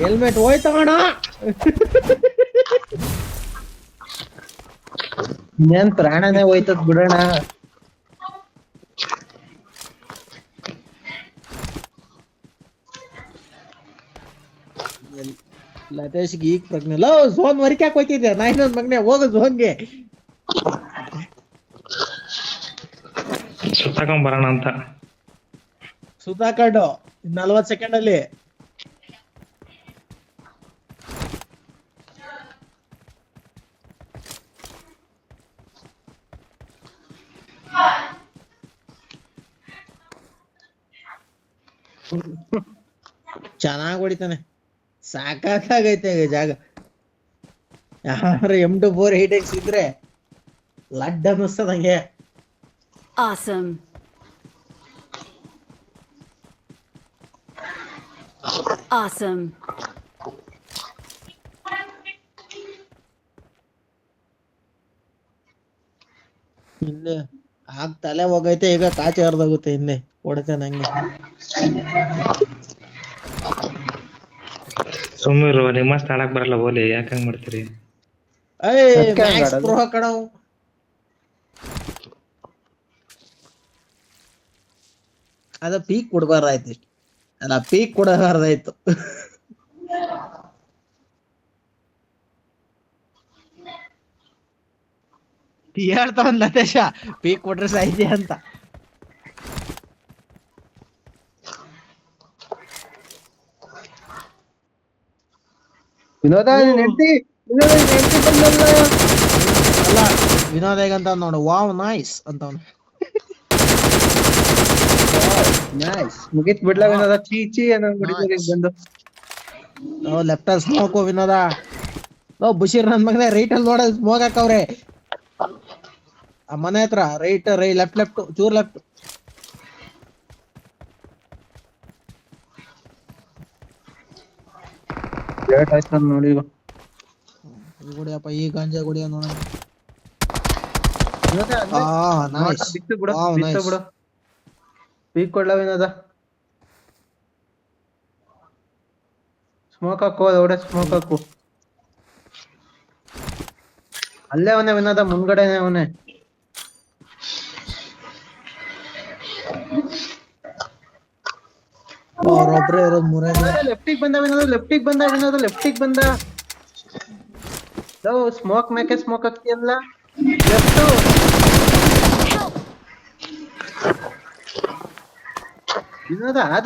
Helmet ಹೋಯ್ತವಣ. ಇನ್ನೇನ್ ಪ್ರಾಣನೇ ಹೋಯ್ತದ್ ಬಿಡೋಣ. ಲತೇಶ್ಗೆ ಈಗ ಪ್ರಜ್ಞೆ ಇಲ್ಲ. ಝೋನ್ ವರಿಕ್ಯಾಕ್ ಹೋಯ್ತಿದ್ದೆ ನಾ. ಇನ್ನೊಂದ್ ಮಗನೆ ಹೋಗು ಝೋನ್ಗೆ. ಸುತ್ತಾಕೊಂಡ್ ಬರೋಣ ಅಂತ. ಸುತ್ತಾಕೊಂಡು 40 ಸೆಕೆಂಡ್ ಅಲ್ಲಿ. ಚೆನ್ನಾಗ್ ಹೊಡಿತಾನೆ. ಸಾಕಾಗೈತೆ ಜಾಗ. ಯಾರು M24 8X ಇದ್ರೆ ಲಡ್ ಅನ್ನಿಸ್ತದಂಗೆ. Awesome. Awesome. ಹಿಂದೆ ಆಗ ತಲೆ ಹೋಗೈತೆ, ಈಗ ಕಾಚೆ ಹರಿದೋಗುತ್ತೆ. ಹಿಂದೆ ಹೊಡಿತಾನೆ ನಂಗೆ. ಸುಮ್ಮಿರು, ನಿಮ್ಮ ಸ್ಥಳಕ್ ಬರಲ್ಲ ಓಲಿ, ಯಾಕಂಗ್ ಮಾಡ್ತೀರಿ? ಪ್ರೋ ಕಣವ್. ಅದ ಪೀಕ್ ಕೊಡ್ಬಾರ್ದಾಯ್ತು. ಇಷ್ಟ ಅಲ್ಲ, ಪೀಕ್ ಕೊಡಬಾರ್ದಾಯ್ತು. ಹೇಳ್ತಾವನ್ ಲತೇಶ, ಪೀಕ್ ಕೊಟ್ರೆ ಸಾಯ್ತಿ ಅಂತ. ವಿನೋದ ನೆಡ್ತಿ ಬಂದಲ್ಲ. ಅಲ್ಲ, ವಿನೋದ್ ಹೇಗಂತ ನೋಡು, ವಾವ್ ನೈಸ್ ಅಂತವ್ನು. ನೈಸ್, ಮುಗಿತ್ ಬಿಡ್ಲ ವಿನೋದ. ಚೀಚಿ ಅನ್ನೋ ಬಂದು ಲೆಫ್ಟ್ ಅಲ್ಲಿ ಸ್ಮೋಕ್ ವಿನೋದ. ಬಶೀರ್ ನನ್ ಮಗನೇ ರೈಟ್ ಅಲ್ಲಿ ನೋಡ ಸ್ಮೋಕ್ ಹಾಕವ್ರೆ ಆ ಮನೆ ಹತ್ರ. ರೈಟ್ ಲೆಫ್ಟ್ ಚೂರ್ ಲೆಫ್ಟ್. ಲೇಟ್ ಆಯ್ತು ನೋಡಿ. ಈಗ ಗುಡಿಯಪ್ಪ, ಈ ಗಾಂಜಾ ಗುಡಿಯ ನೋಡ. ಬಿತ್ತು ಬಿಡು. ಪೀಕ್ ಕೊಡ್ಲ ವಿನೋದ. ಸ್ಮೋಕ್ ಹಾಕು, ಒಡೆ ಸ್ಮೋಕ್ ಹಾಕು. ಅಲ್ಲೇ ಅವನೇ ವಿನೋದ, ಮುಂದ್ಗಡೆನೆ ಅವನೇ. ಅವ್ರೊಬ್ರೇ ಇರೋದ್ ಮೂರೇ. ಲೆಫ್ಟಿಗೆ ಬಂದ ವಿನೋದ, ಲೆಫ್ಟಿಗೆ ಬಂದ. ಸ್ಮೋಕ್ ಮೇಕೆ ಸ್ಮೋಕ್ ಹಾಕ್ತಿಯಲ್ಲ ಲೆಫ್ಟ್. ವಿನೋದ ಆದ್ರೂ